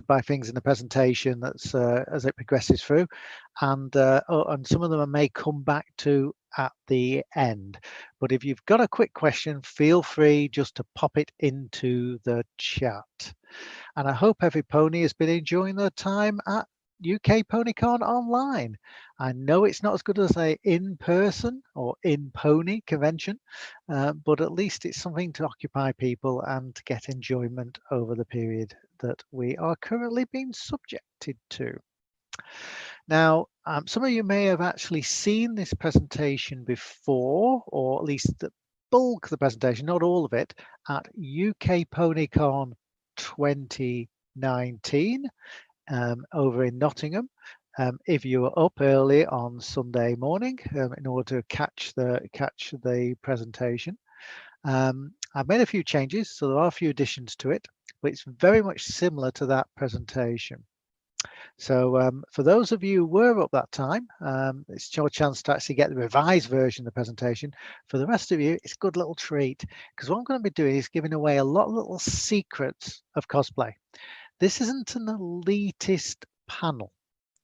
by things in the presentation that's as it progresses through, and some of them I may come back to at the end. But if you've got a quick question, feel free just to pop it into the chat. And I hope every pony has been enjoying their time at UK PonyCon online. I know it's not as good as a in-person or in-pony convention, but at least it's something to occupy people and to get enjoyment over the period that we are currently being subjected to. Now, some of you may have actually seen this presentation before, or at least the bulk of the presentation, not all of it, at UK PonyCon 2019 over in Nottingham. If you were up early on Sunday morning in order to catch the presentation. I've made a few changes, so there are a few additions to it, but it's very much similar to that presentation. So for those of you who were up that time, it's your chance to actually get the revised version of the presentation. For the rest of you, it's a good little treat, because what I'm going to be doing is giving away a lot of little secrets of cosplay. This isn't an elitist panel,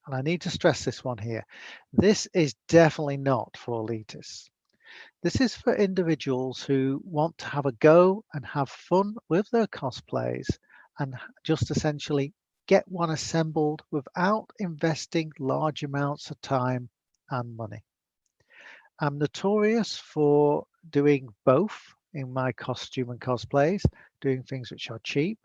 and I need to stress this one here. This is definitely not for elitists. This is for individuals who want to have a go and have fun with their cosplays and just essentially get one assembled without investing large amounts of time and money. I'm notorious for doing both in my costume and cosplays, doing things which are cheap,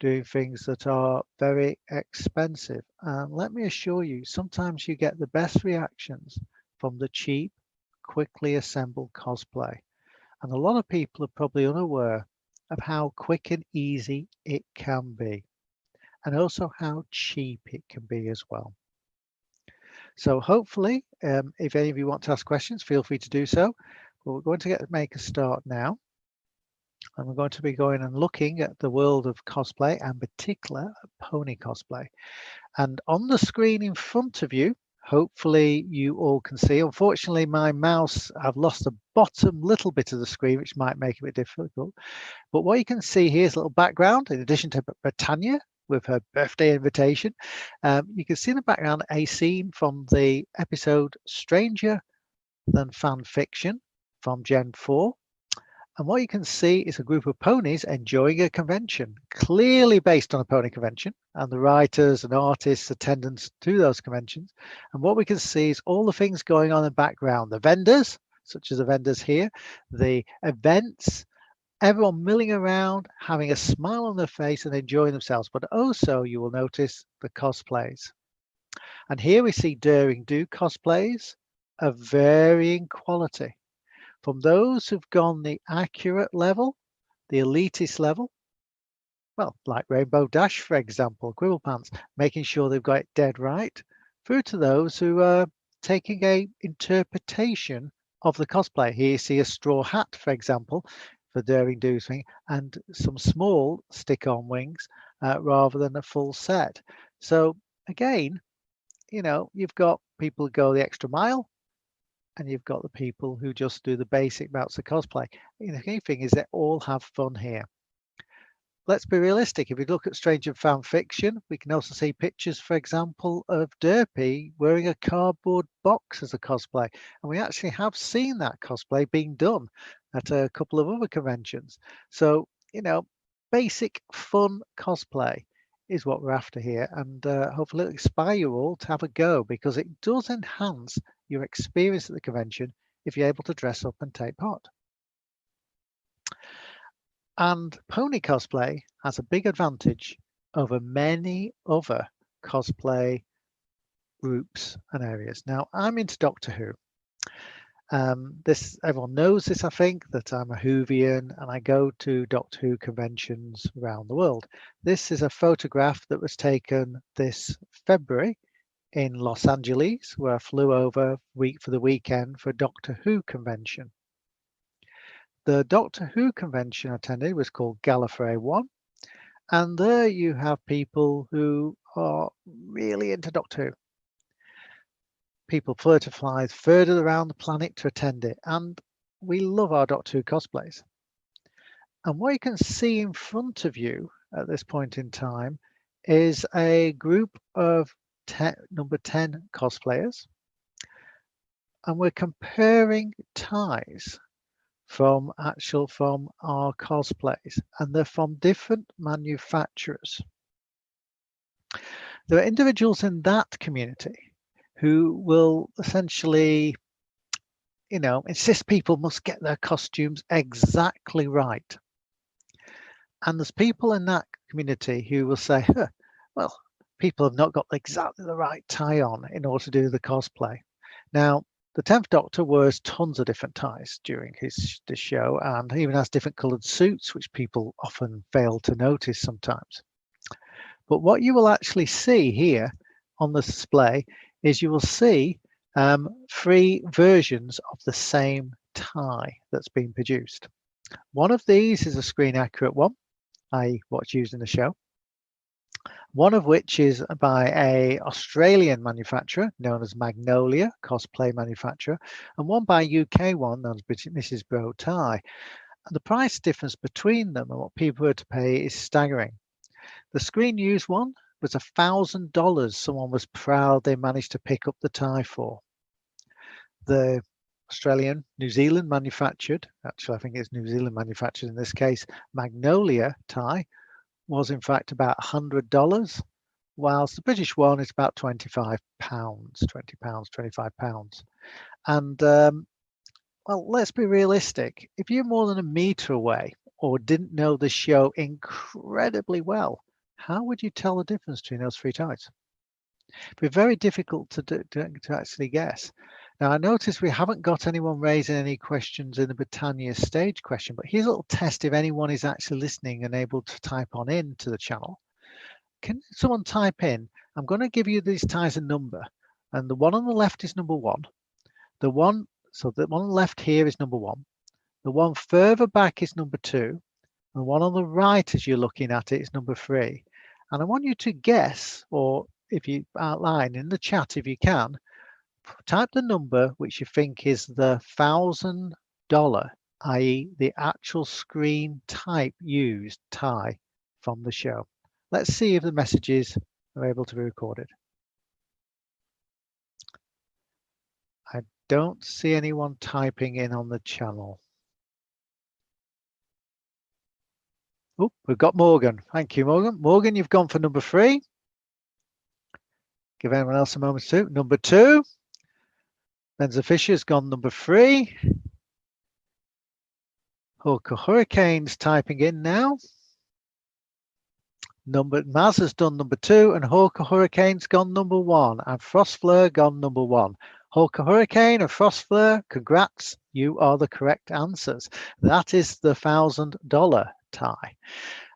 doing things that are very expensive. And let me assure you, sometimes you get the best reactions from the cheap, quickly assembled cosplay. And a lot of people are probably unaware of how quick and easy it can be, and also how cheap it can be as well. So hopefully, if any of you want to ask questions, feel free to do so. But we're going to make a start now. And we're going to be going and looking at the world of cosplay, and particular pony cosplay. And on the screen in front of you, hopefully you all can see. Unfortunately, my mouse, I've lost the bottom little bit of the screen, which might make it a bit difficult. But what you can see here is a little background, in addition to Britannia with her birthday invitation. You can see in the background a scene from the episode Stranger Than Fan Fiction from Gen 4. And what you can see is a group of ponies enjoying a convention, clearly based on a pony convention, and the writers and artists attendance to those conventions. And what we can see is all the things going on in the background, the vendors, such as the vendors here, the events, everyone milling around, having a smile on their face and enjoying themselves. But also you will notice the cosplays. And here we see Daring Do cosplays of varying quality. From those who've gone the accurate level, the elitist level, well, like Rainbow Dash, for example, Gribble Pants, making sure they've got it dead right, through to those who are taking a interpretation of the cosplay. Here you see a straw hat, for example, for Daring Do's thing, and some small stick-on wings rather than a full set. So again, you know, you've got people who go the extra mile, and you've got the people who just do the basic bouts of cosplay. The key thing is they all have fun here. Let's be realistic. If we look at Stranger Fan Fiction, we can also see pictures, for example, of Derpy wearing a cardboard box as a cosplay. And we actually have seen that cosplay being done at a couple of other conventions. So, you know, basic fun cosplay is what we're after here. And hopefully it'll inspire you all to have a go, because it does enhance your experience at the convention if you're able to dress up and take part. And pony cosplay has a big advantage over many other cosplay groups and areas. Now, I'm into Doctor Who. Everyone knows this, I think, that I'm a Whovian and I go to Doctor Who conventions around the world. This is a photograph that was taken this February in Los Angeles, where I flew over for the weekend for a Doctor Who convention. The Doctor Who convention I attended was called Gallifrey 1, and there you have people who are really into Doctor Who. People flew to fly further around the planet to attend it, and we love our Doctor Who cosplays. And what you can see in front of you at this point in time is a group of number 10 cosplayers, and we're comparing ties from our cosplays, and they're from different manufacturers. There are individuals in that community who will essentially, insist people must get their costumes exactly right. And there's people in that community who will say, well, people have not got exactly the right tie on in order to do the cosplay. Now, the 10th Doctor wears tons of different ties during his show, and he even has different coloured suits, which people often fail to notice sometimes. But what you will actually see here on the display is you will see 3 versions of the same tie that's been produced. One of these is a screen accurate one, i.e. what's used in the show. One of which is by a Australian manufacturer known as Magnolia, cosplay manufacturer, and one by a UK one known as Mrs. Bro Tie. And the price difference between them and what people were to pay is staggering. The screen used one was $1,000 someone was proud they managed to pick up the tie for. The Australian, New Zealand manufactured, actually I think it's New Zealand manufactured in this case, Magnolia tie was in fact about $100, whilst the British one is about £25, £25. And well, let's be realistic. If you're more than a meter away or didn't know the show incredibly well, how would you tell the difference between those 3 ties? It'd be very difficult to actually guess. Now, I notice we haven't got anyone raising any questions in the Britannia stage question, but here's a little test if anyone is actually listening and able to type on in to the channel. Can someone type in, I'm going to give you these ties a number, and the one on the left is number 1. The one on the left here is number 1. The one further back is number 2. And the one on the right as you're looking at it is number 3. And I want you to guess, or if you outline in the chat if you can, type the number which you think is the $1,000, i.e. the actual screen type used tie from the show. Let's see if the messages are able to be recorded. I don't see anyone typing in on the channel. Oh, we've got Morgan. Thank you, Morgan. Morgan, you've gone for number 3. Give anyone else a moment too. Number 2. Benza Fisher's gone number 3. Hawker Hurricane's typing in now. Maz has done number 2, and Hawker Hurricane's gone number 1, and Frostfleur gone number 1. Hawker Hurricane and Frostfleur, congrats, you are the correct answers. That is the $1,000 tie.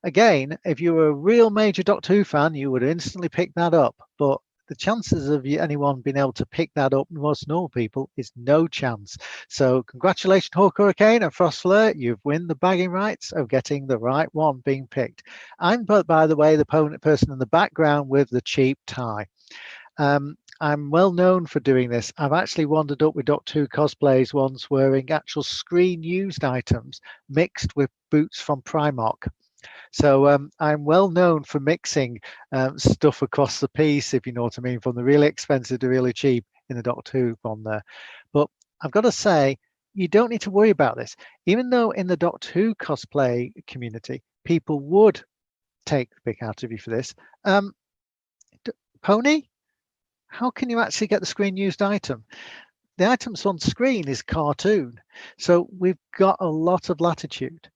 Again, if you were a real major Doctor Who fan, you would instantly pick that up, but the chances of anyone being able to pick that up, most normal people, is no chance. So congratulations, Hawk Hurricane and Frostfleur, you've won the bagging rights of getting the right one being picked. I'm, by the way, the person in the background with the cheap tie. I'm well known for doing this. I've actually wandered up with Doctor Who cosplays once wearing actual screen used items mixed with boots from Primark. So I'm well known for mixing stuff across the piece, if you know what I mean, from the really expensive to really cheap in the Doctor Who from there. But I've got to say, you don't need to worry about this. Even though in the Doctor Who cosplay community, people would take the pick out of you for this. Pony, how can you actually get the screen used item? The items on screen is cartoon. So we've got a lot of latitude.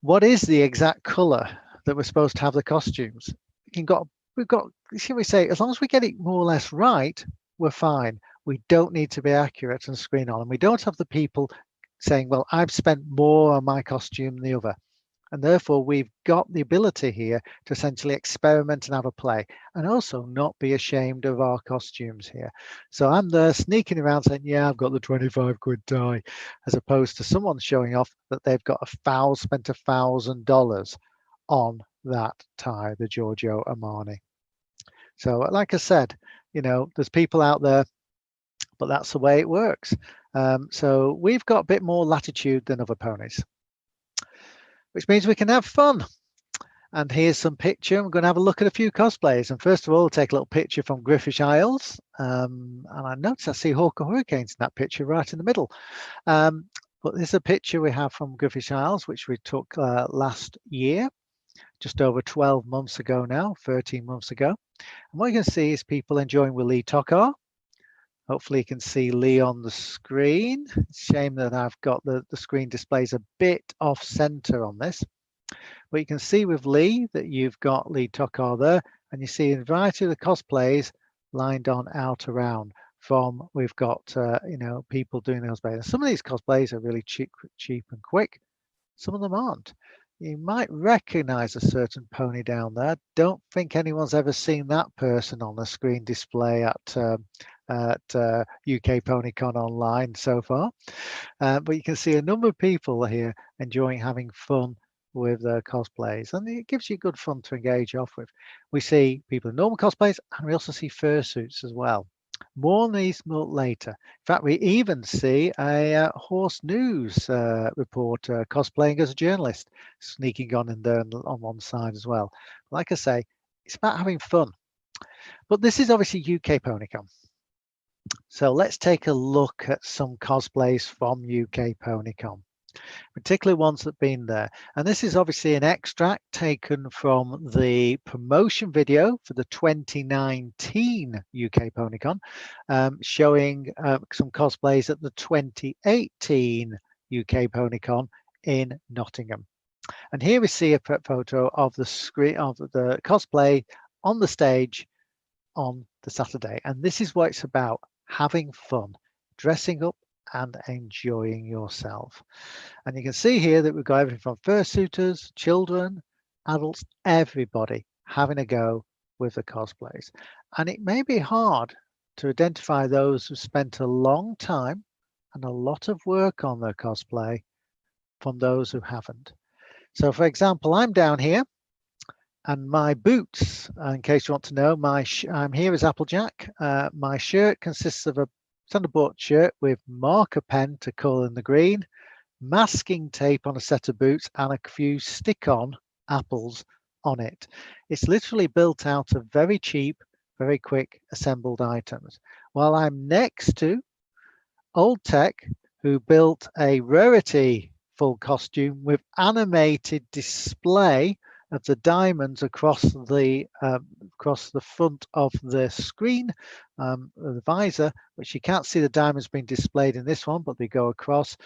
What is the exact color that we're supposed to have the costumes? We've got, shall we say, as long as we get it more or less right, we're fine. We don't need to be accurate and screen on. And we don't have the people saying, well, I've spent more on my costume than the other. And therefore, we've got the ability here to essentially experiment and have a play, and also not be ashamed of our costumes here. So I'm there sneaking around saying, yeah, I've got the 25 quid tie, as opposed to someone showing off that they've got spent $1,000 on that tie, the Giorgio Armani. So like I said, you know, there's people out there, but that's the way it works. So we've got a bit more latitude than other ponies, which means we can have fun. And here's some picture. I'm going to have a look at a few cosplays. And first of all, take a little picture from British Isles. And I notice I see Hawker Hurricanes in that picture right in the middle. But this is a picture we have from British Isles, which we took last year, just over 12 months ago now, 13 months ago. And what you can see is people enjoying with Lee Tokar. Hopefully you can see Lee on the screen. It's a shame that I've got the screen displays a bit off center on this. But you can see with Lee that you've got Lee Tokar there, and you see a variety of the cosplays lined on out around. From we've got you know, people doing those cosplays. Some of these cosplays are really cheap and quick. Some of them aren't. You might recognize a certain pony down there. Don't think anyone's ever seen that person on the screen display at UK PonyCon online so far. But you can see a number of people here enjoying having fun with their cosplays, and it gives you good fun to engage off with. We see people in normal cosplays, and we also see fursuits as well. More on these later. In fact, we even see a horse news reporter cosplaying as a journalist, sneaking on in there on one side as well. Like I say, it's about having fun. But this is obviously UK PonyCon. So let's take a look at some cosplays from UK PonyCon, particularly ones that have been there. And this is obviously an extract taken from the promotion video for the 2019 UK PonyCon, showing some cosplays at the 2018 UK PonyCon in Nottingham. And here we see a photo of the screen of the cosplay on the stage on the Saturday. And this is what it's about: having fun, dressing up and enjoying yourself. And you can see here that we've got everything from fursuiters, children, adults, everybody having a go with the cosplays. And it may be hard to identify those who spent a long time and a lot of work on their cosplay from those who haven't. So for example, I'm down here, and my boots, in case you want to know, I'm here as Applejack. My shirt consists of a standard shirt with marker pen to colour in the green, masking tape on a set of boots, and a few stick-on apples on it. It's literally built out of very cheap, very quick assembled items. While I'm next to Old Tech, who built a rarity full costume with animated display of the diamonds across the front of the screen, the visor, which you can't see the diamonds being displayed in this one, but they go across,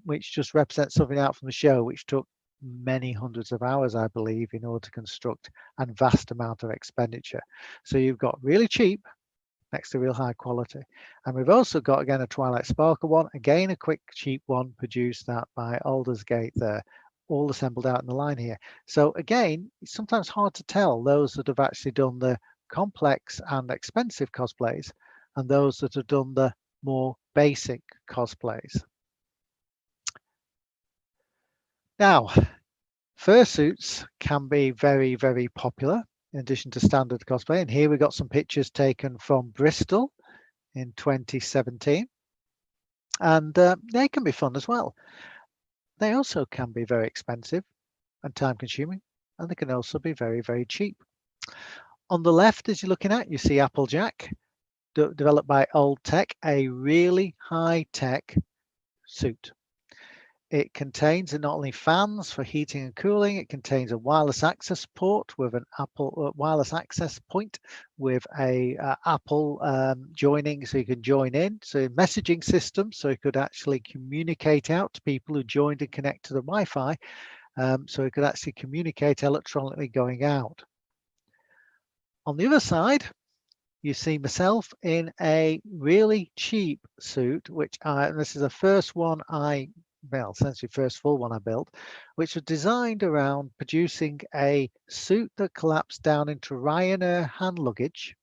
which just represents something out from the show, which took many hundreds of hours, I believe, in order to construct, and vast amount of expenditure. So you've got really cheap next to real high quality. And we've also got, again, a Twilight Sparkle one, again a quick cheap one produced that by Aldersgate there, all assembled out in the line here. So again, it's sometimes hard to tell those that have actually done the complex and expensive cosplays and those that have done the more basic cosplays. Now, fursuits can be very, very popular in addition to standard cosplay. And here we got some pictures taken from Bristol in 2017. And they can be fun as well. They also can be very expensive and time consuming, and they can also be very, very cheap. On the left, as you're looking at, you see Applejack, developed by Old Tech, a really high-tech suit. It contains not only fans for heating and cooling, it contains a wireless access port with an Apple wireless access point with a Apple joining, so you can join in. So a messaging system, so you could actually communicate out to people who joined and connect to the Wi-Fi. So it could actually communicate electronically going out. On the other side, you see myself in a really cheap suit, which this is the first one essentially first full one I built, which was designed around producing a suit that collapsed down into Ryanair hand luggage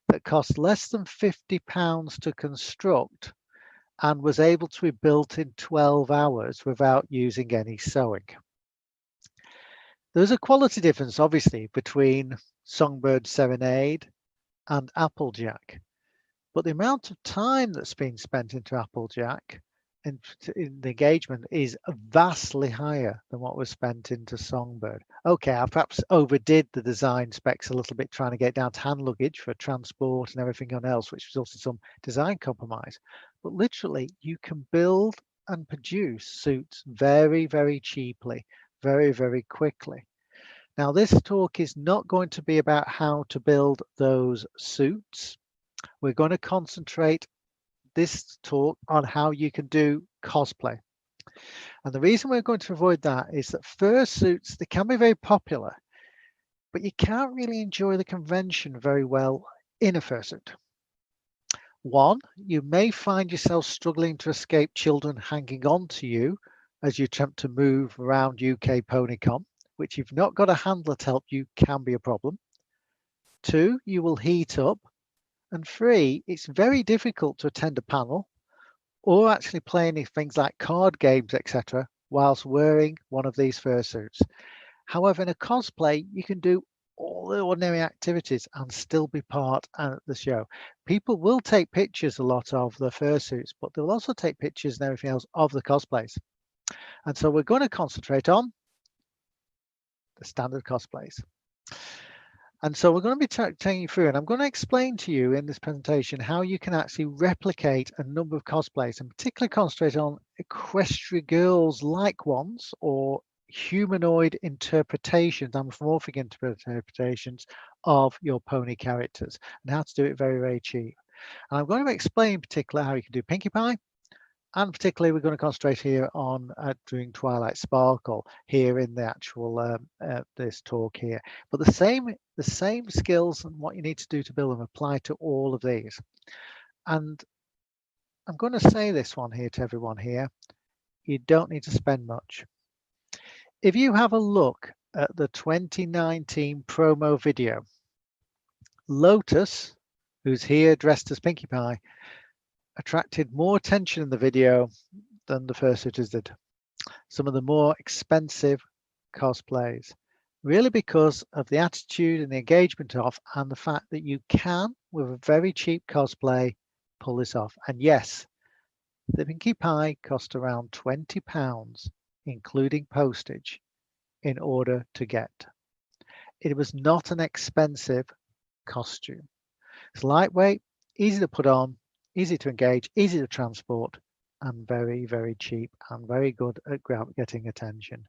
that cost less than £50 to construct and was able to be built in 12 hours without using any sewing. There's a quality difference, obviously, between Songbird Serenade and Applejack, but the amount of time that's been spent into Applejack in the engagement is vastly higher than what was spent into Songbird. Okay, I perhaps overdid the design specs a little bit, trying to get down to hand luggage for transport and everything else, which resulted in some design compromise. But literally, you can build and produce suits very, very cheaply, very, very quickly. Now, this talk is not going to be about how to build those suits. We're going to concentrate this talk on how you can do cosplay. And the reason we're going to avoid that is that fursuits, they can be very popular, but you can't really enjoy the convention very well in a fursuit. One, you may find yourself struggling to escape children hanging on to you as you attempt to move around UK PonyCon, which if you've not got a handler to help you can be a problem. Two, you will heat up. And three, it's very difficult to attend a panel or actually play any things like card games, etc., whilst wearing one of these fursuits. However, in a cosplay, you can do all the ordinary activities and still be part of the show. People will take pictures a lot of the fursuits, but they'll also take pictures and everything else of the cosplays. And so we're going to concentrate on the standard cosplays. And so we're going to be taking you through, and I'm going to explain to you in this presentation how you can actually replicate a number of cosplays, and particularly concentrate on equestrian girls-like ones or humanoid interpretations, anthropomorphic interpretations of your pony characters, and how to do it very, very cheap. And I'm going to explain in particular how you can do Pinkie Pie, and particularly we're going to concentrate here on doing Twilight Sparkle here in the actual this talk here. But the same skills and what you need to do to build them apply to all of these. And I'm going to say this one here to everyone here. You don't need to spend much. If you have a look at the 2019 promo video, Lotus, who's here dressed as Pinkie Pie, attracted more attention in the video than the fursuiters did. Some of the more expensive cosplays, really because of the attitude and the engagement of, and the fact that you can, with a very cheap cosplay, pull this off. And yes, the Pinkie Pie cost around £20, including postage, in order to get. It was not an expensive costume. It's lightweight, easy to put on, easy to engage, easy to transport, and very, very cheap and very good at getting attention.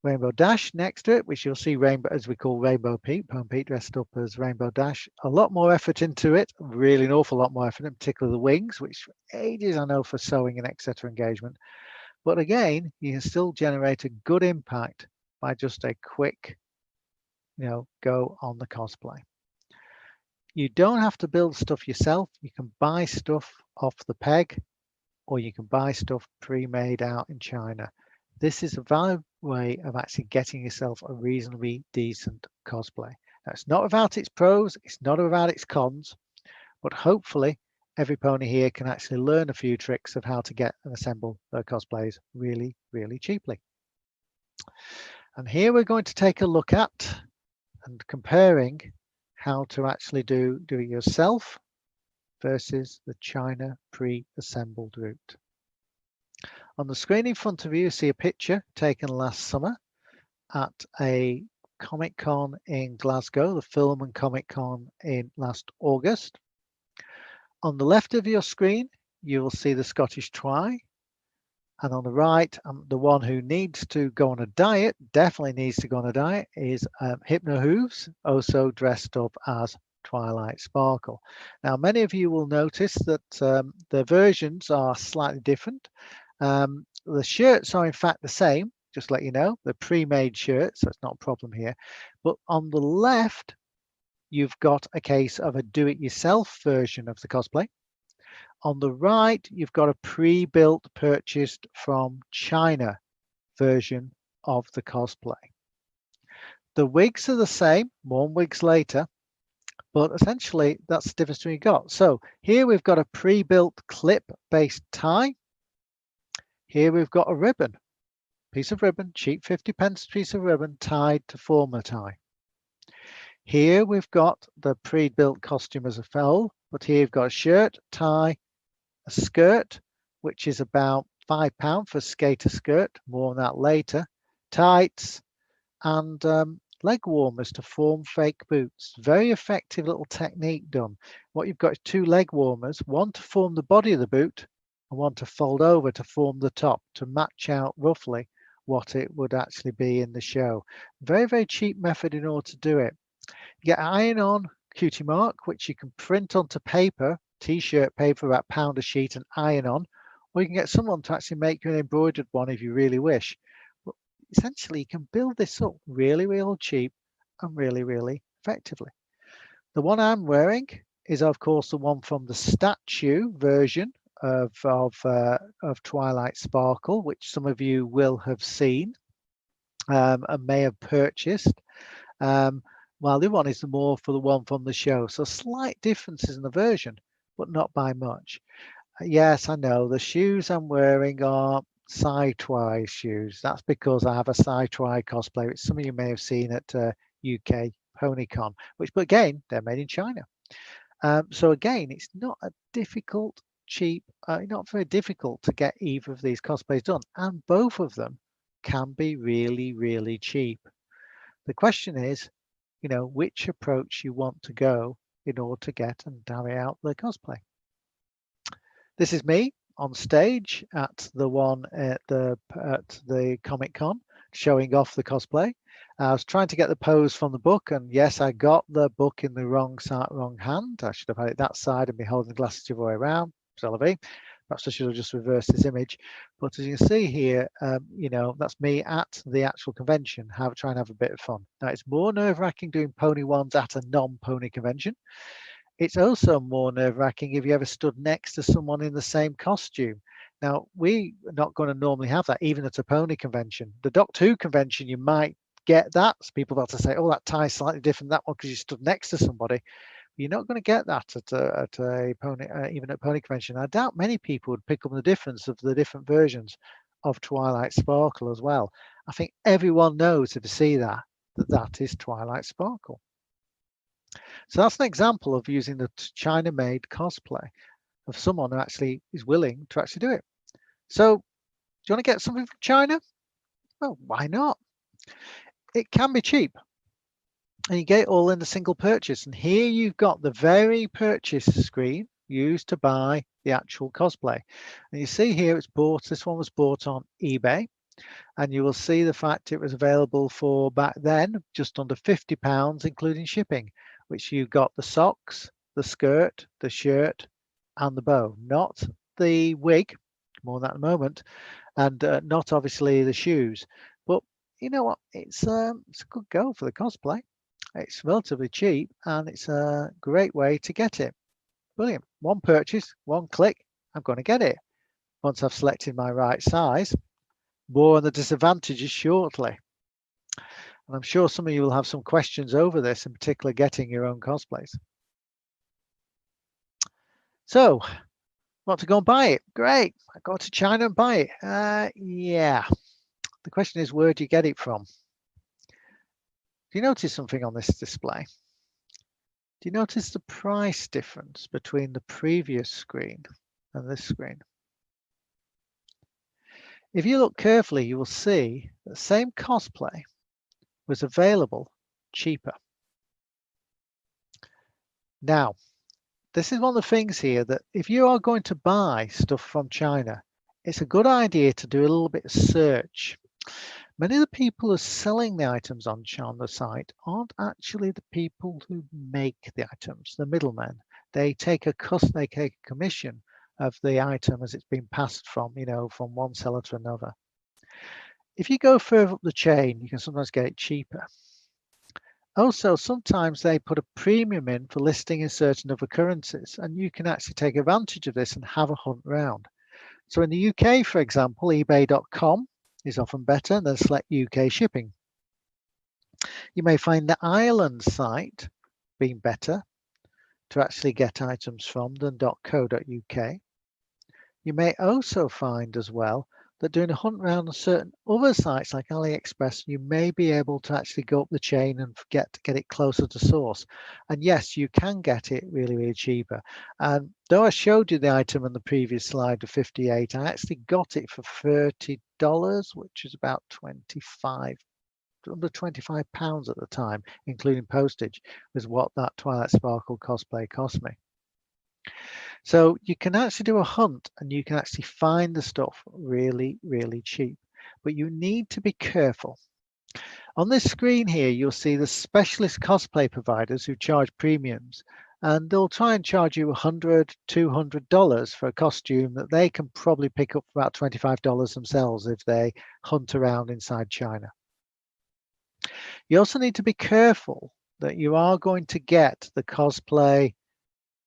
Rainbow Dash next to it, which you'll see Rainbow, as we call Rainbow Pete, Pone Pete dressed up as Rainbow Dash. A lot more effort into it, really an awful lot more effort, in particular the wings, which for ages I know for sewing and etc. engagement. But again, you can still generate a good impact by just a quick, go on the cosplay. You don't have to build stuff yourself. You can buy stuff off the peg, or you can buy stuff pre-made out in China. This is a valid way of actually getting yourself a reasonably decent cosplay. Now, it's not without its pros, it's not without its cons, but hopefully every pony here can actually learn a few tricks of how to get and assemble their cosplays really, really cheaply. And here we're going to take a look at and comparing how to actually do it yourself versus the China pre-assembled route. On the screen in front of you, you see a picture taken last summer at a Comic Con in Glasgow, the Film and Comic Con in last August. On the left of your screen, you will see the Scottish Twy. And on the right, the one who needs to go on a diet, definitely needs to go on a diet, is HypnoHooves, also dressed up as Twilight Sparkle. Now, many of you will notice that the versions are slightly different. The shirts are in fact the same, just to let you know, they're pre-made shirts, so it's not a problem here. But on the left, you've got a case of a do-it-yourself version of the cosplay. On the right, you've got a pre-built, purchased from China version of the cosplay. The wigs are the same, more wigs later, but essentially that's the difference we got. So here we've got a pre-built clip-based tie. Here we've got a ribbon, piece of ribbon, cheap 50p piece of ribbon tied to form a tie. Here we've got the pre-built costume as a fell, but here you've got a shirt, tie, a skirt, which is about £5 for a skater skirt, more on that later, tights, and leg warmers to form fake boots. Very effective little technique done. What you've got is 2 leg warmers, one to form the body of the boot and one to fold over to form the top, to match out roughly what it would actually be in the show. Very, very cheap method in order to do it. You get iron-on cutie mark, which you can print onto paper, t-shirt paper, about £1 a sheet, and iron on, or you can get someone to actually make you an embroidered one if you really wish. But essentially, you can build this up really, really cheap and really, really effectively. The one I'm wearing is, of course, the one from the statue version of Twilight Sparkle, which some of you will have seen and may have purchased. While the other one is the more for the one from the show. So slight differences in the version, but not by much. Yes, I know the shoes I'm wearing are sidewise shoes. That's because I have a sidewise cosplay, which some of you may have seen at UK PonyCon, but again, they're made in China. So again, it's not a difficult, cheap, not very difficult to get either of these cosplays done, and both of them can be really, really cheap. The question is, which approach you want to go in order to get and carry out the cosplay. This is me on stage at the one at the Comic Con, showing off the cosplay. I was trying to get the pose from the book, and yes, I got the book in the wrong hand. I should have had it that side and be holding the glasses the other way around. Perhaps I should have just reversed this image. But as you can see here, that's me at the actual convention, trying to have a bit of fun. Now, it's more nerve-wracking doing pony ones at a non-pony convention. It's also more nerve-wracking if you ever stood next to someone in the same costume. Now, we're not going to normally have that, even at a pony convention. The Doctor Who convention, you might get that. So people got to say, oh, that tie's slightly different, that one, because you stood next to somebody. You're not going to get that at a pony, even at pony convention. I doubt many people would pick up the difference of the different versions of Twilight Sparkle as well. I think everyone knows, if you see that is Twilight Sparkle. So that's an example of using the China-made cosplay of someone who actually is willing to actually do it. So, do you want to get something from China? Well, why not? It can be cheap. And you get it all in a single purchase. And here you've got the very purchase screen used to buy the actual cosplay. And you see here this one was bought on eBay. And you will see the fact it was available for, back then, just under £50, including shipping, which you got the socks, the skirt, the shirt, and the bow. Not the wig, more on that in a moment, and not obviously the shoes. But you know what? It's a good go for the cosplay. It's relatively cheap, and it's a great way to get it. Brilliant. One purchase, one click, I'm going to get it. Once I've selected my right size. More on the disadvantages shortly. And I'm sure some of you will have some questions over this, in particular getting your own cosplays. So, want to go and buy it? Great. I go to China and buy it. Yeah. The question is, where do you get it from? Do you notice something on this display? Do you notice the price difference between the previous screen and this screen? If you look carefully, you will see that the same cosplay was available cheaper. Now, this is one of the things here that if you are going to buy stuff from China, it's a good idea to do a little bit of search. Many of the people who are selling the items on the site aren't actually the people who make the items, the middlemen. They take a commission of the item as it's been passed from, from one seller to another. If you go further up the chain, you can sometimes get it cheaper. Also, sometimes they put a premium in for listing in certain other currencies, and you can actually take advantage of this and have a hunt round. So in the UK, for example, ebay.com is often better than select UK shipping. You may find the Ireland site being better to actually get items from than .co.uk. You may also find as well that doing a hunt around on certain other sites like AliExpress, you may be able to actually go up the chain and get it closer to source. And yes, you can get it really, really cheaper. And though I showed you the item on the previous slide of 58, I actually got it for $30, which is about 25 under £25 at the time, including postage, was what that Twilight Sparkle cosplay cost me. So you can actually do a hunt and you can actually find the stuff really, really cheap, but you need to be careful. On this screen here, you'll see the specialist cosplay providers who charge premiums, and they'll try and charge you $100, $200 for a costume that they can probably pick up for about $25 themselves if they hunt around inside China. You also need to be careful that you are going to get the cosplay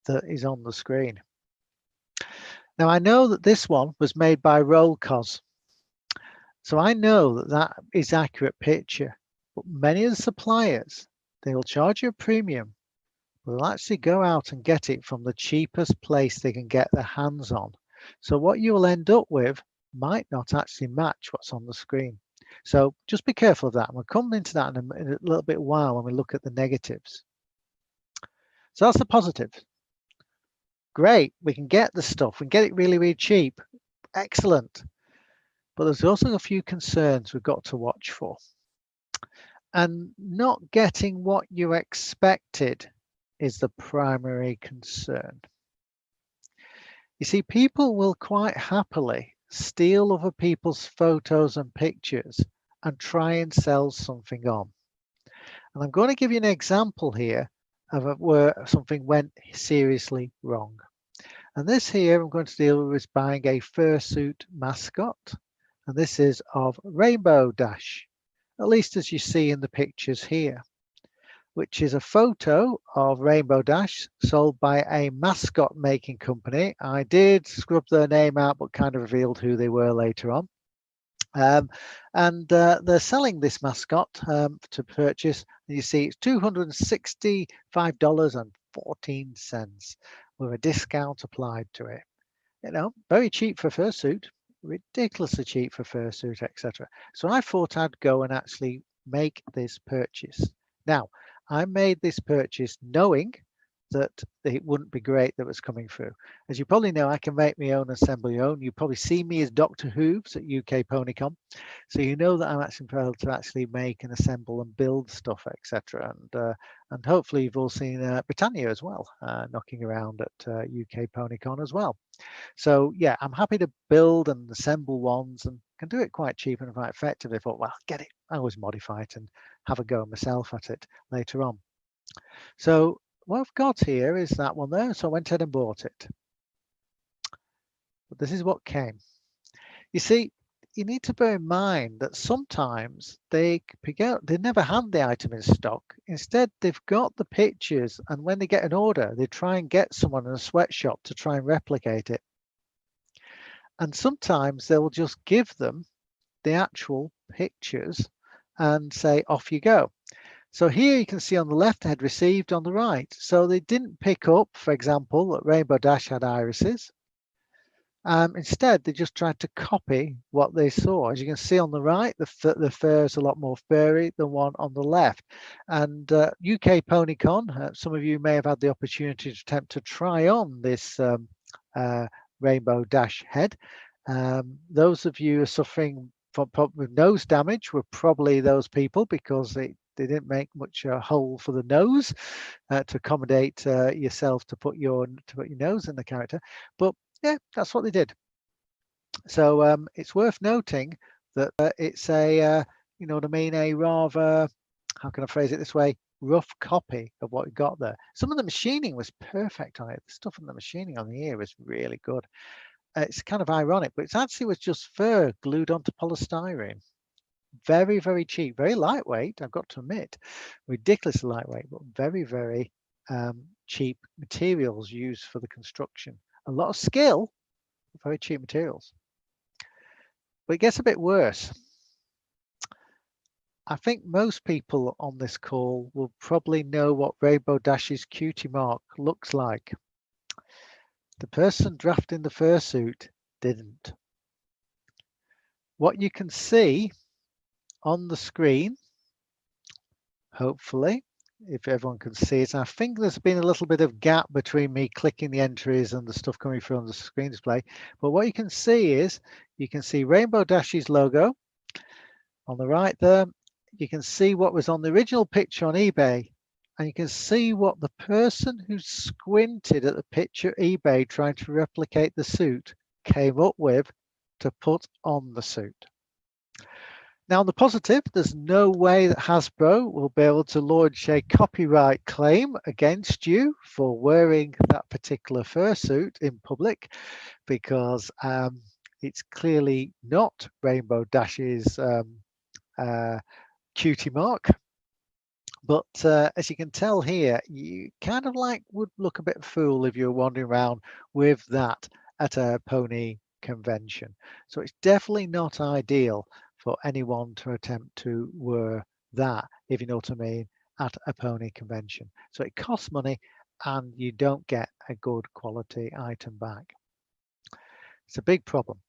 that is on the screen. Now I know that this one was made by Roll Cos, so I know that that is accurate picture, but many of the suppliers, they will charge you a premium, but they'll actually go out and get it from the cheapest place they can get their hands on. So what you will end up with might not actually match what's on the screen. So just be careful of that. And we'll come into that in a little bit while when we look at the negatives. So that's the positive. Great, we can get the stuff, we can get it really, really cheap. Excellent. But there's also a few concerns we've got to watch for. And not getting what you expected is the primary concern. You see, people will quite happily steal other people's photos and pictures and try and sell something on. And I'm going to give you an example here of where something went seriously wrong. And this here I'm going to deal with buying a fursuit mascot. And this is of Rainbow Dash, at least as you see in the pictures here, which is a photo of Rainbow Dash sold by a mascot making company. I did scrub their name out, but kind of revealed who they were later on. They're selling this mascot to purchase. And you see it's $265.14 with a discount applied to it. You know, very cheap for fursuit, ridiculously cheap for fursuit, etc. So I thought I'd go and actually make this purchase. Now, I made this purchase knowing that it wouldn't be great that was coming through. As you probably know, I can make my own, assemble your own. You probably see me as Dr. Hooves at UKPonyCon. So you know that I'm actually able to actually make and assemble and build stuff, etc. And hopefully you've all seen Britannia as well, knocking around at UKPonyCon as well. So yeah, I'm happy to build and assemble ones and can do it quite cheap and quite effectively. I thought, well, get it. I always modify it and have a go myself at it later on. So what I've got here is that one there. So I went ahead and bought it. But this is what came. You see, you need to bear in mind that sometimes they never have the item in stock. Instead, they've got the pictures, and when they get an order, they try and get someone in a sweatshop to try and replicate it. And sometimes they will just give them the actual pictures and say, off you go. So here you can see on the left, I had received on the right. So they didn't pick up, for example, that Rainbow Dash had irises. Instead, they just tried to copy what they saw. As you can see on the right, the fur is a lot more furry than one on the left. And UKPonyCon, some of you may have had the opportunity to attempt to try on this Rainbow Dash head. Those of you who are suffering from nose damage were probably those people, because they didn't make much hole for the nose to accommodate yourself to put your nose in the character. But yeah, that's what they did. So it's worth noting that it's a, you know what I mean, a rather, how can I phrase it this way, rough copy of what we got there. Some of the machining was perfect on it. The stuff in the machining on the ear was really good. It's kind of ironic, but it actually was just fur glued onto polystyrene. Very, very cheap, very lightweight, I've got to admit. Ridiculously lightweight, but very, very cheap materials used for the construction. A lot of skill, very cheap materials. But it gets a bit worse. I think most people on this call will probably know what Rainbow Dash's cutie mark looks like. The person drafting the fursuit didn't. What you can see on the screen, hopefully, if everyone can see it, I think there's been a little bit of gap between me clicking the entries and the stuff coming through on the screen display. But what you can see is, you can see Rainbow Dash's logo on the right there. You can see what was on the original picture on eBay, and you can see what the person who squinted at the picture eBay trying to replicate the suit came up with to put on the suit. Now, on the positive, there's no way that Hasbro will be able to launch a copyright claim against you for wearing that particular fursuit in public, because it's clearly not Rainbow Dash's cutie mark. But as you can tell here, you kind of like would look a bit fool if you're wandering around with that at a pony convention. So it's definitely not ideal for anyone to attempt to wear that, if you know what I mean, at a pony convention. So it costs money and you don't get a good quality item back. It's a big problem.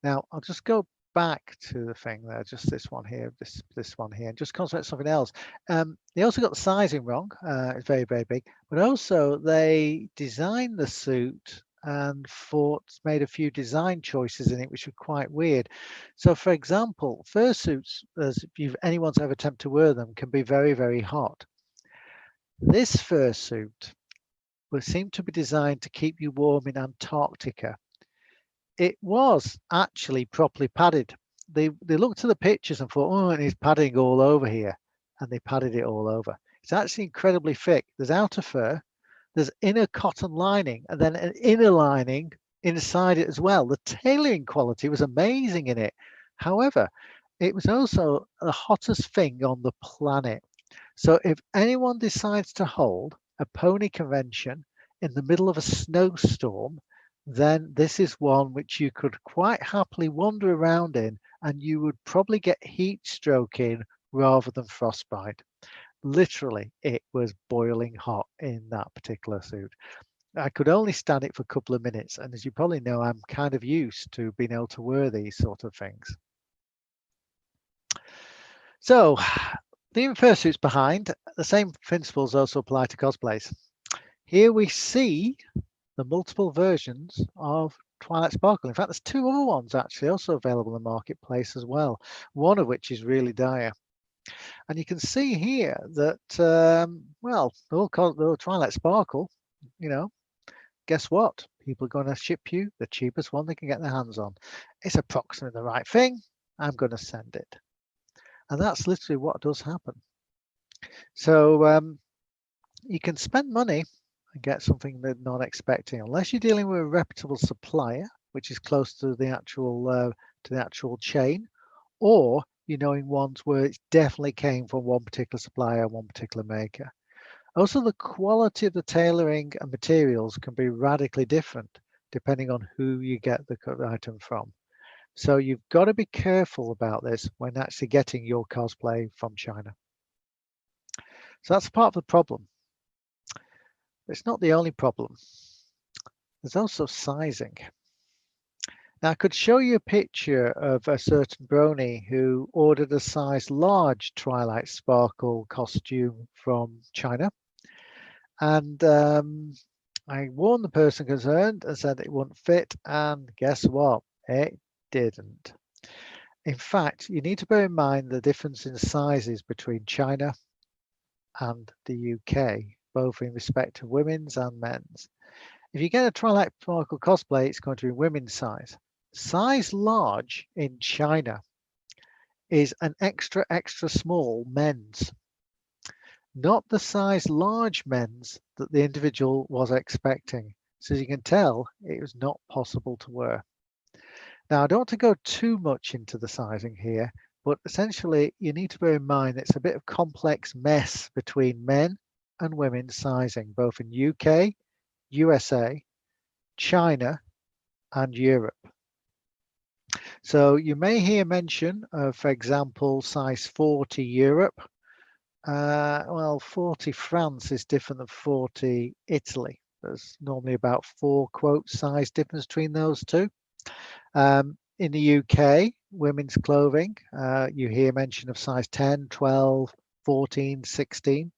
Now, I'll just go back to the thing there, just this one here, this one here, and just concentrate on something else. They also got the sizing wrong. It's very, very big, but also they designed the suit and made a few design choices in it, which were quite weird. So, for example, fursuits, as if anyone's ever attempted to wear them, can be very, very hot. This fursuit will seem to be designed to keep you warm in Antarctica. It was actually properly padded. They looked at the pictures and thought, oh, and it's padding all over here. And they padded it all over. It's actually incredibly thick. There's outer fur, there's inner cotton lining, and then an inner lining inside it as well. The tailoring quality was amazing in it. However, it was also the hottest thing on the planet. So if anyone decides to hold a pony convention in the middle of a snowstorm, then this is one which you could quite happily wander around in, and you would probably get heat stroke in rather than frostbite. Literally, it was boiling hot in that particular suit. I could only stand it for a couple of minutes, and as you probably know, I'm kind of used to being able to wear these sort of things. So, leaving fursuits behind, the same principles also apply to cosplays. Here we see the multiple versions of Twilight Sparkle. In fact, there's two other ones actually also available in the marketplace as well, one of which is really dire. And you can see here that, well, the Twilight Sparkle, you know, guess what? People are going to ship you the cheapest one they can get their hands on. It's approximately the right thing. I'm going to send it. And that's literally what does happen. So you can spend money and get something they're not expecting, unless you're dealing with a reputable supplier, which is close to the actual chain, or you're knowing ones where it definitely came from one particular supplier, one particular maker. Also, the quality of the tailoring and materials can be radically different depending on who you get the item from. So you've got to be careful about this when actually getting your cosplay from China. So that's part of the problem. It's not the only problem. There's also sizing. Now, I could show you a picture of a certain brony who ordered a size large Twilight Sparkle costume from China. And I warned the person concerned and said it wouldn't fit. And guess what? It didn't. In fact, you need to bear in mind the difference in sizes between China and the UK, both in respect to women's and men's. If you get a Twilight Sparkle cosplay, it's going to be women's size. Size large in China is an extra small men's, not the size large men's that the individual was expecting. So as you can tell, it was not possible to wear. Now, I don't want to go too much into the sizing here, but essentially you need to bear in mind it's a bit of complex mess between men and women's sizing, both in UK, USA, China, and Europe. So you may hear mention of, for example, size 40 Europe. Well, 40 France is different than 40 Italy. There's normally about 4 quote size difference between those two. In the UK, women's clothing, you hear mention of size 10, 12, 14, 16.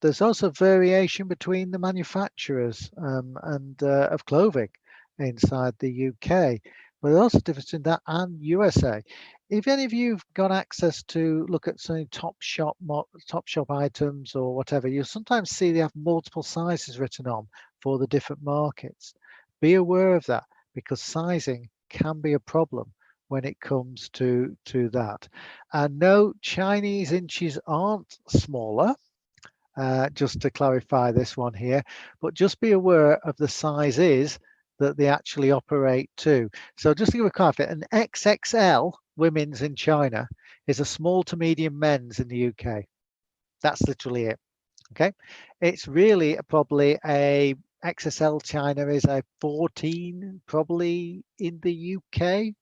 There's also variation between the manufacturers and of clothing inside the UK, but there's also difference in that and USA. If any of you've got access to look at some top shop items or whatever, you'll sometimes see they have multiple sizes written on for the different markets. Be aware of that because sizing can be a problem when it comes to that. And no, Chinese inches aren't smaller. Just to clarify this one here, but just be aware of the sizes that they actually operate to. So just to give a clarify, an XXL women's in China is a small to medium men's in the UK. That's literally it. Okay, it's really probably a XSL China is a 14 probably in the UK.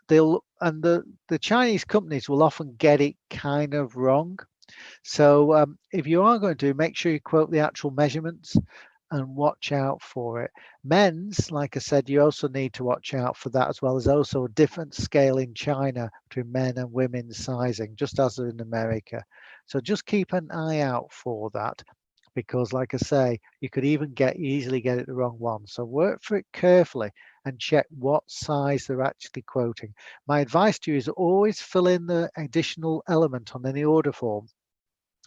The Chinese companies will often get it kind of wrong. So if you are going to, make sure you quote the actual measurements and watch out for it. Men's, like I said, you also need to watch out for that as well. There's also a different scale in China between men and women's sizing, just as in America. So just keep an eye out for that because like I say, you could even easily get it the wrong one. So work for it carefully and check what size they're actually quoting. My advice to you is always fill in the additional element on any order form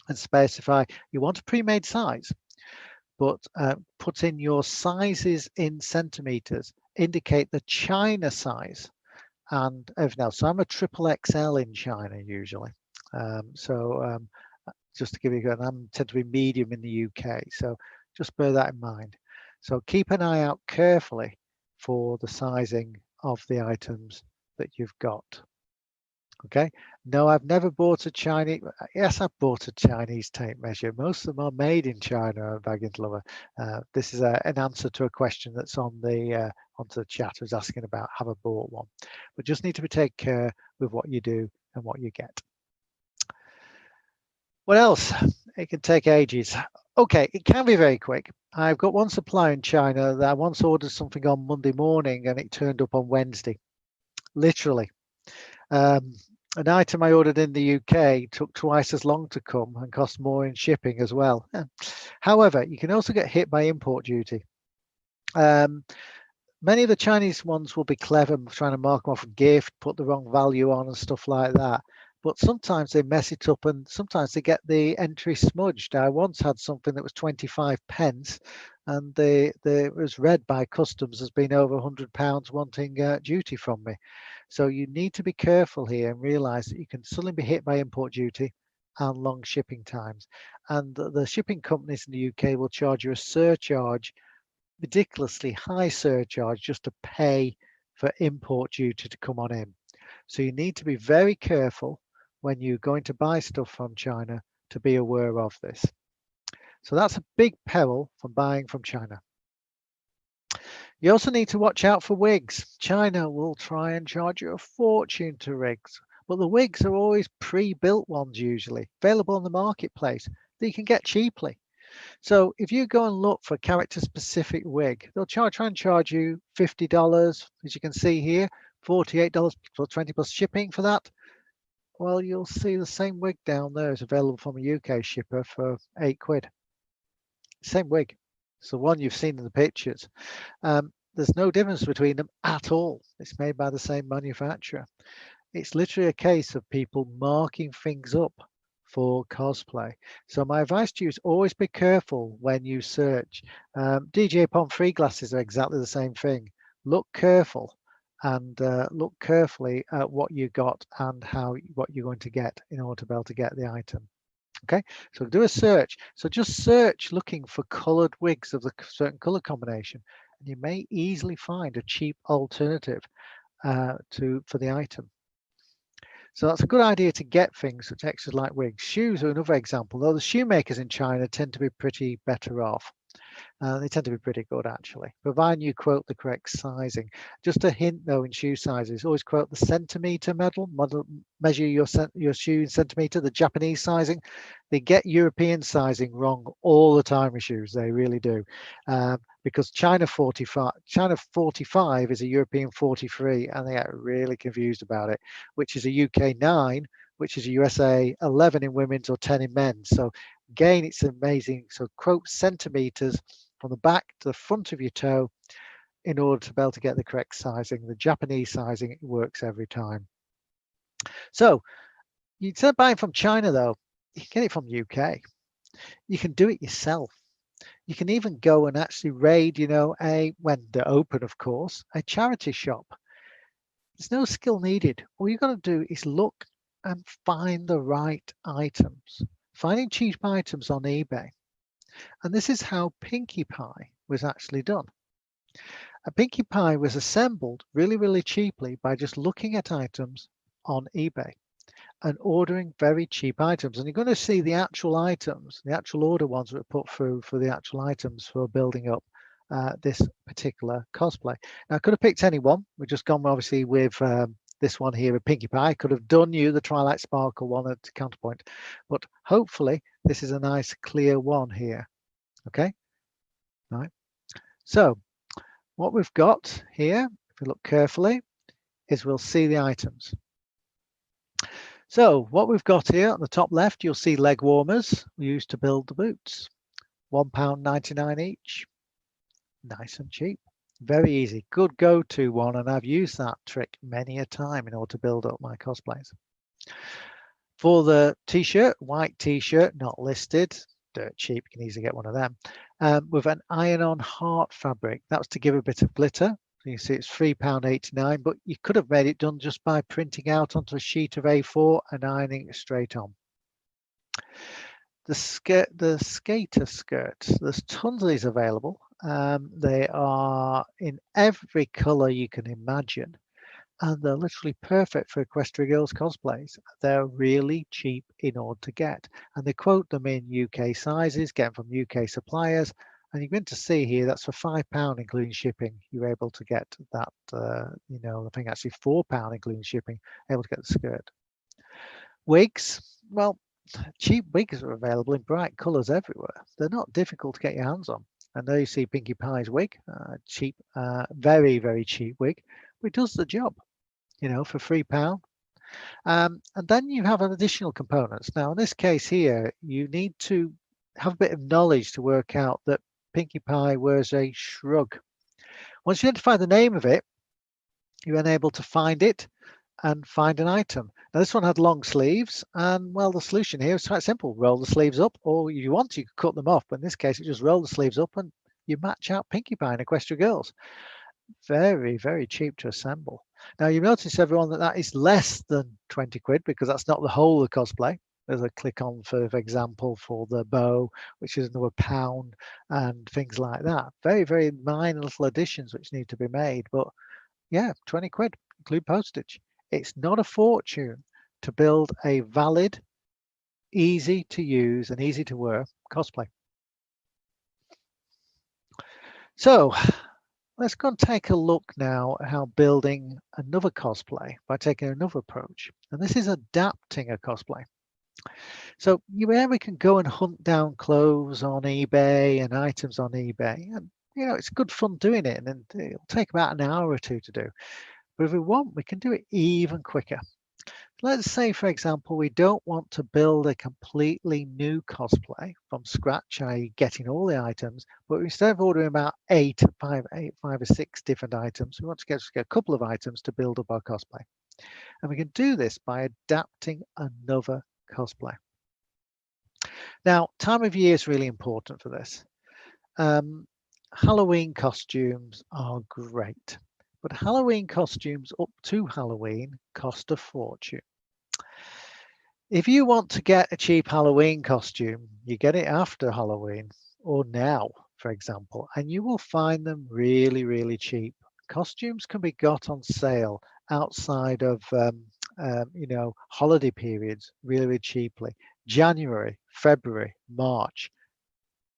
and specify you want a pre-made size, but put in your sizes in centimeters, indicate the China size and everything else. So I'm a triple XL in China usually. Just to give you I tend to be medium in the UK. So just bear that in mind. So keep an eye out carefully for the sizing of the items that you've got. Okay. No, I've never bought a Chinese. Yes, I've bought a Chinese tape measure. Most of them are made in China. I'm baggage lover. This is an answer to a question that's on the onto the chat. I was asking about have I bought one, but just need to be take care with what you do and what you get. What else? It can take ages. Okay, it can be very quick. I've got one supplier in China that I once ordered something on Monday morning and it turned up on Wednesday. Literally. An item I ordered in the UK took twice as long to come and cost more in shipping as well. However, you can also get hit by import duty. Many of the Chinese ones will be clever trying to mark them off a gift, put the wrong value on and stuff like that. But sometimes they mess it up and sometimes they get the entry smudged. I once had something that was 25 pence and it was read by customs as being over £100 wanting duty from me. So you need to be careful here and realize that you can suddenly be hit by import duty and long shipping times. And the shipping companies in the UK will charge you a surcharge, ridiculously high surcharge, just to pay for import duty to come on in. So you need to be very careful when you're going to buy stuff from China to be aware of this. So that's a big peril from buying from China. You also need to watch out for wigs. China will try and charge you a fortune to wigs, but the wigs are always pre-built ones usually, available on the marketplace that you can get cheaply. So if you go and look for a character-specific wig, they'll try and charge you $50, as you can see here, $48 plus 20 plus shipping for that. Well, you'll see the same wig down there is available from a UK shipper for £8. Same wig. It's the one you've seen in the pictures. There's no difference between them at all. It's made by the same manufacturer. It's literally a case of people marking things up for cosplay. So my advice to you is always be careful when you search. DJ Pon free glasses are exactly the same thing. Look careful and look carefully at what you got and what you're going to get in order to be able to get the item. Okay, so do a search. So just search looking for colored wigs of the certain color combination, and you may easily find a cheap alternative for the item. So that's a good idea to get things such extras like wigs. Shoes are another example, though the shoemakers in China tend to be pretty better off. They tend to be pretty good actually, providing you quote the correct sizing. Just a hint though in shoe sizes, always quote the centimeter model, measure your shoe in centimeter, the Japanese sizing. They get European sizing wrong all the time with shoes, they really do. But because China 45 is a European 43, and they get really confused about it, which is a UK 9, which is a USA 11 in women's or 10 in men's. So again, it's amazing. So quote centimeters from the back to the front of your toe in order to be able to get the correct sizing. The Japanese sizing, it works every time. So you instead of buying from China though, you can get it from UK. You can do it yourself. You can even go and actually raid, you know, when they're open, of course, a charity shop. There's no skill needed. All you've got to do is look and find the right items. Finding cheap items on eBay. And this is how Pinkie Pie was actually done. A Pinkie Pie was assembled really, really cheaply by just looking at items on eBay and ordering very cheap items. And you're going to see the actual items, the actual order ones that were put through for the actual items for building up this particular cosplay. Now, I could have picked any one. We've just gone obviously with this one here, a Pinkie Pie. I could have done you the Twilight Sparkle one at Counterpoint, but hopefully this is a nice clear one here. Okay, all right. So what we've got here, if we look carefully, is we'll see the items. So what we've got here on the top left, you'll see leg warmers we used to build the boots. £1.99 each. Nice and cheap. Very easy. Good go-to one, and I've used that trick many a time in order to build up my cosplays. For the t-shirt, white t-shirt, not listed, dirt cheap, you can easily get one of them, with an iron-on heart fabric. That was to give a bit of glitter. So you see it's £3.89, but you could have made it done just by printing out onto a sheet of A4 and ironing it straight on. The skater skirts, there's tons of these available. They are in every colour you can imagine, and they're literally perfect for Equestria Girls cosplays. They're really cheap in order to get, and they quote them in UK sizes, get them from UK suppliers, and you're going to see here that's for £5 including shipping. You're able to get that, you know, I think actually £4 including shipping, able to get the skirt. Wigs, well, cheap wigs are available in bright colours everywhere. They're not difficult to get your hands on. And there you see Pinkie Pie's wig, cheap, very, very cheap wig, but it does the job, you know, for £3. And then you have additional components. Now, in this case here, you need to have a bit of knowledge to work out that Pinkie Pie wears a shrug. Once you identify the name of it, you're then able to find it and find an item. Now this one had long sleeves, and well, the solution here is quite simple. Roll the sleeves up, or if you want, you could cut them off, but in this case, you just roll the sleeves up and you match out Pinkie Pie and Equestria Girls. Very, very cheap to assemble. Now you notice, everyone, that that is less than 20 quid because that's not the whole of the cosplay. There's a click on, for example, for the bow, which is another £1, and things like that. Very, very minor little additions which need to be made, but yeah, 20 quid, include postage. It's not a fortune to build a valid, easy to use and easy to wear cosplay. So let's go and take a look now at how building another cosplay by taking another approach. And this is adapting a cosplay. So we can go and hunt down clothes on eBay and items on eBay. And, you know, it's good fun doing it. And it'll take about an hour or two to do. But if we want, we can do it even quicker. Let's say, for example, we don't want to build a completely new cosplay from scratch, i.e. getting all the items, but instead of ordering about five or six different items, we want to get a couple of items to build up our cosplay. And we can do this by adapting another cosplay. Now, time of year is really important for this. Halloween costumes are great, but Halloween costumes up to Halloween cost a fortune. If you want to get a cheap Halloween costume, you get it after Halloween or now, for example, and you will find them really, really cheap. Costumes can be got on sale outside of, you know, holiday periods really, really cheaply. January, February, March.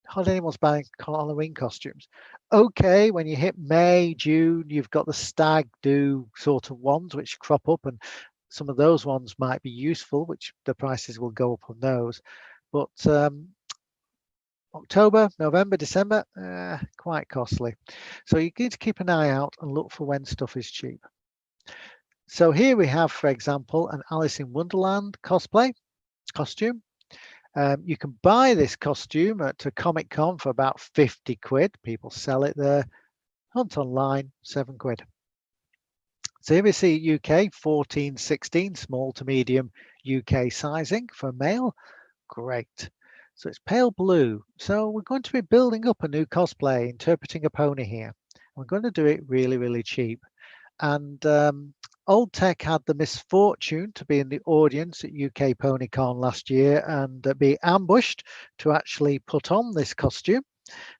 Hardly anyone's buying Halloween costumes. Okay, when you hit May, June, you've got the stag do sort of ones which crop up, and some of those ones might be useful, which the prices will go up on those. But October, November, December, quite costly. So you need to keep an eye out and look for when stuff is cheap. So here we have, for example, an Alice in Wonderland cosplay costume. You can buy this costume at a Comic Con for about 50 quid. People sell it there. Hunt online, 7 quid. So here we see UK 14-16, small to medium UK sizing for male. Great. So it's pale blue. So we're going to be building up a new cosplay, interpreting a pony here. We're going to do it really, really cheap. And Old Tech had the misfortune to be in the audience at UK PonyCon last year and be ambushed to actually put on this costume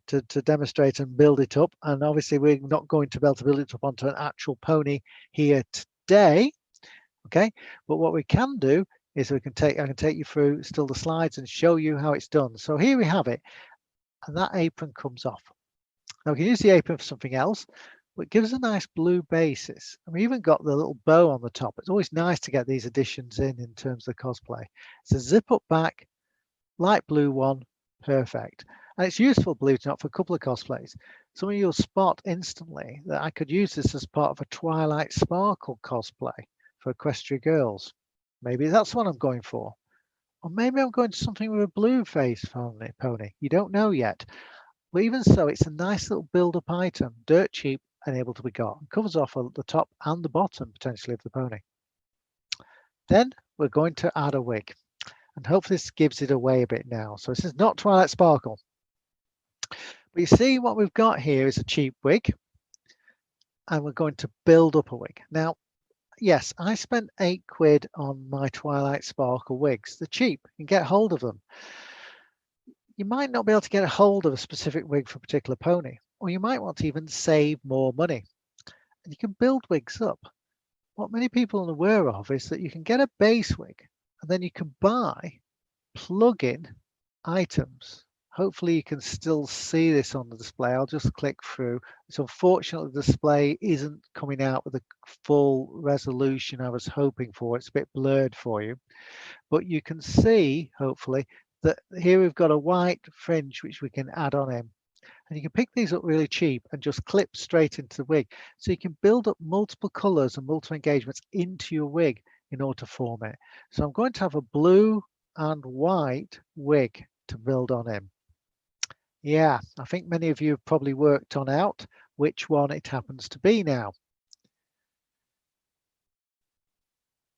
to demonstrate and build it up. And obviously we're not going to be able to build it up onto an actual pony here today. Okay, but what we can do is I can take you through still the slides and show you how it's done. So here we have it, and that apron comes off. Now we can use the apron for something else, but it gives a nice blue basis. And we even got the little bow on the top. It's always nice to get these additions in terms of the cosplay. It's a zip up back, light blue one, perfect. And it's useful, believe it or not, for a couple of cosplays. Some of you will spot instantly that I could use this as part of a Twilight Sparkle cosplay for Equestria Girls. Maybe that's what I'm going for. Or maybe I'm going to something with a blue face pony. You don't know yet. But even so, it's a nice little build-up item, dirt cheap and able to be got. It covers off the top and the bottom, potentially, of the pony. Then we're going to add a wig. And hopefully this gives it away a bit now. So this is not Twilight Sparkle. But you see what we've got here is a cheap wig. And we're going to build up a wig. Now, yes, I spent 8 quid on my Twilight Sparkle wigs. They're cheap. You can get hold of them. You might not be able to get a hold of a specific wig for a particular pony, or you might want to even save more money. And you can build wigs up. What many people are aware of is that you can get a base wig, and then you can buy plug-in items. Hopefully you can still see this on the display. I'll just click through. It's unfortunate the display isn't coming out with the full resolution I was hoping for. It's a bit blurred for you, but you can see, hopefully, that here we've got a white fringe which we can add on in. And you can pick these up really cheap and just clip straight into the wig. So you can build up multiple colors and multiple engagements into your wig in order to form it. So I'm going to have a blue and white wig to build on in. Yeah, I think many of you have probably worked on out which one it happens to be now.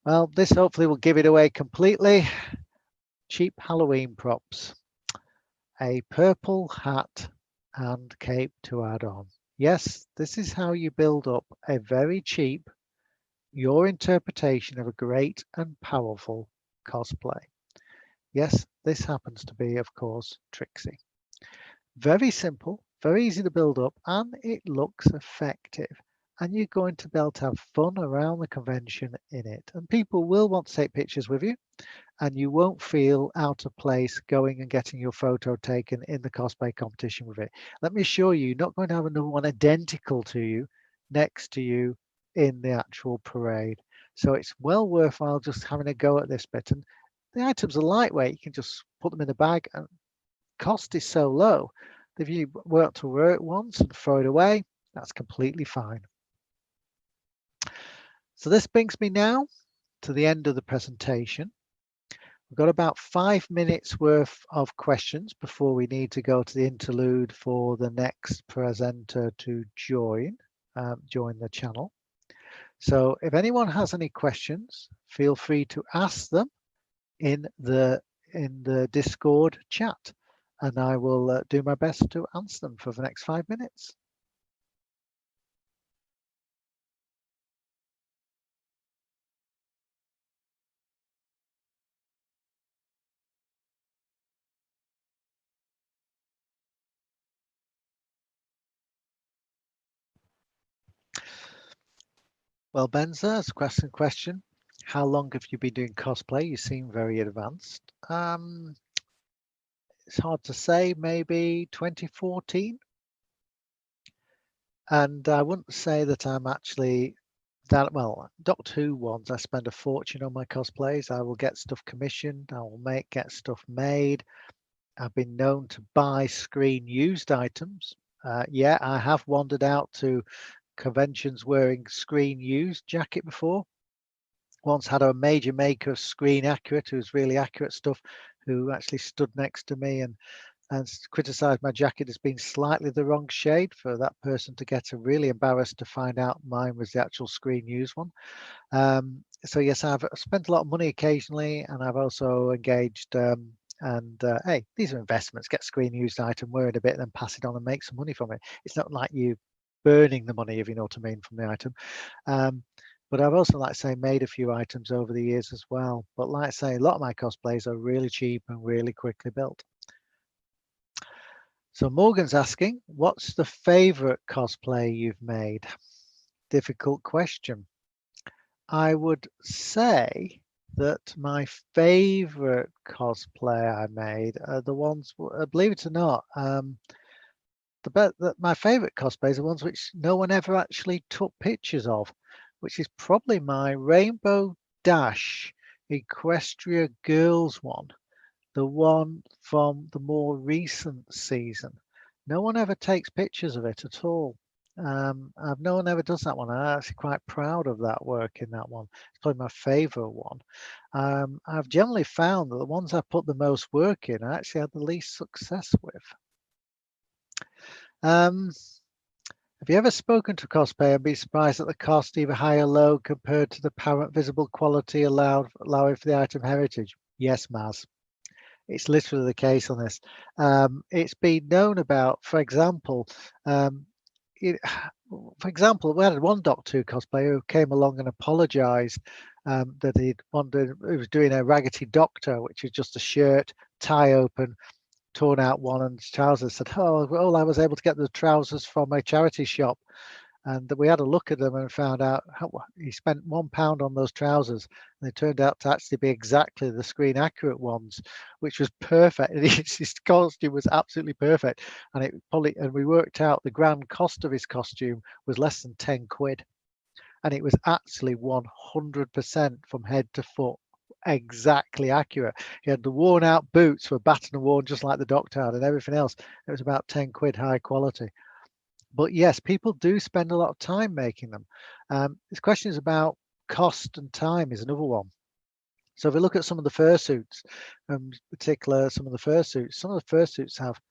Well, this hopefully will give it away completely. Cheap Halloween props. A purple hat and cape to add on. Yes, this is how you build up a very cheap, your interpretation of a great and powerful cosplay. Yes, this happens to be, of course, Trixie. Very simple, very easy to build up, and it looks effective. And you're going to be able to have fun around the convention in it. And people will want to take pictures with you, and you won't feel out of place going and getting your photo taken in the cosplay competition with it. Let me assure you, you're not going to have another one identical to you next to you in the actual parade. So it's well worthwhile just having a go at this bit. And the items are lightweight. You can just put them in a bag, and cost is so low that if you work to wear it once and throw it away, that's completely fine. So this brings me now to the end of the presentation. We've got about 5 minutes worth of questions before we need to go to the interlude for the next presenter to join the channel. So if anyone has any questions, feel free to ask them in the Discord chat, and I will do my best to answer them for the next 5 minutes. Well, Benza, as a question, how long have you been doing cosplay? You seem very advanced. It's hard to say, maybe 2014. And I wouldn't say that I'm actually that well. Doctor Who ones, I spend a fortune on my cosplays. I will get stuff commissioned. I will get stuff made. I've been known to buy screen used items. Yeah, I have wandered out to conventions wearing screen used jacket before. Once had a major maker of screen accurate, who's really accurate stuff, who actually stood next to me and criticised my jacket as being slightly the wrong shade for that person to get really embarrassed to find out mine was the actual screen used one. So yes, I've spent a lot of money occasionally, and I've also engaged hey, these are investments. Get screen used item, wear it a bit, then pass it on and make some money from it. It's not like you burning the money, if you know what I mean, from the item. But I've also, like I say, made a few items over the years as well. But like I say, a lot of my cosplays are really cheap and really quickly built. So Morgan's asking, what's the favorite cosplay you've made? Difficult question. I would say that my favorite cosplay I made are the ones, believe it or not, my favorite cosplays are ones which no one ever actually took pictures of, which is probably my Rainbow Dash Equestria Girls one, the one from the more recent season. No one ever takes pictures of it at all. No one ever does that one. I'm actually quite proud of that work in that one. It's probably my favorite one. I've generally found that the ones I put the most work in, I actually had the least success with. Have you ever spoken to a cosplayer and been surprised at the cost, either high or low, compared to the apparent visible quality allowing for the item heritage? Yes, Maz. It's literally the case on this. It's been known about, for example, we had one Doctor Who cosplayer who came along and apologised that he was doing a Raggedy Doctor, which is just a shirt, tie open, torn out one, and trousers. Said, "Oh, well, I was able to get the trousers from a charity shop." And we had a look at them and found out he spent £1 on those trousers, and they turned out to actually be exactly the screen accurate ones, which was perfect. And his costume was absolutely perfect, and we worked out the grand cost of his costume was less than 10 quid, and it was actually 100% from head to foot exactly accurate. He had the worn out boots were battered and worn just like the Doctor had, and everything else, it was about 10 quid high quality. But yes, people do spend a lot of time making them. This question is about cost and time is another one. So if we look at some of the fursuits, in particular, some of the fursuits have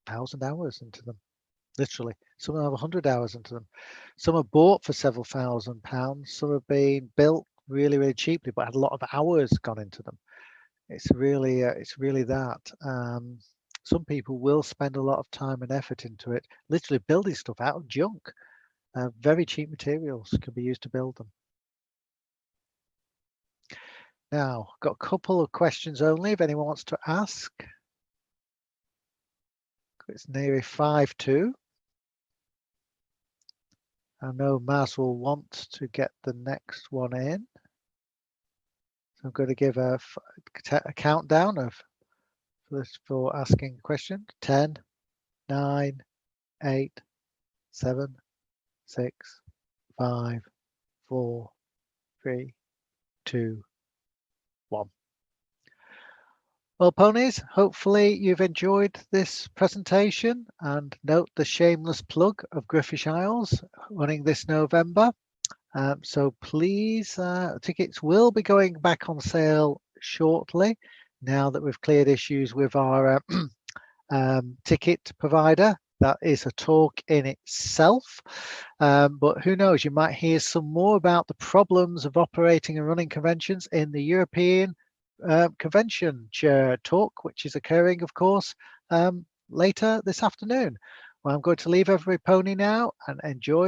1,000 hours into them, literally. Some have 100 hours into them. Some are bought for several £1,000s. Some have been built really, really cheaply, but had a lot of hours gone into them. It's really that. Some people will spend a lot of time and effort into it, literally building stuff out of junk. Very cheap materials can be used to build them. Now, got a couple of questions only if anyone wants to ask. It's nearly 5-2. I know Maz will want to get the next one in. So I'm going to give a countdown for asking questions. 10, 9, 8, 7, 6, 5, 4, 3, 2, 1. Well, ponies, hopefully you've enjoyed this presentation, and note the shameless plug of Griffish Isles running this November. So please, tickets will be going back on sale shortly, now that we've cleared issues with our ticket provider. That is a talk in itself, but who knows, you might hear some more about the problems of operating and running conventions in the European convention chair talk, which is occurring, of course, later this afternoon. Well, I'm going to leave every pony now and enjoy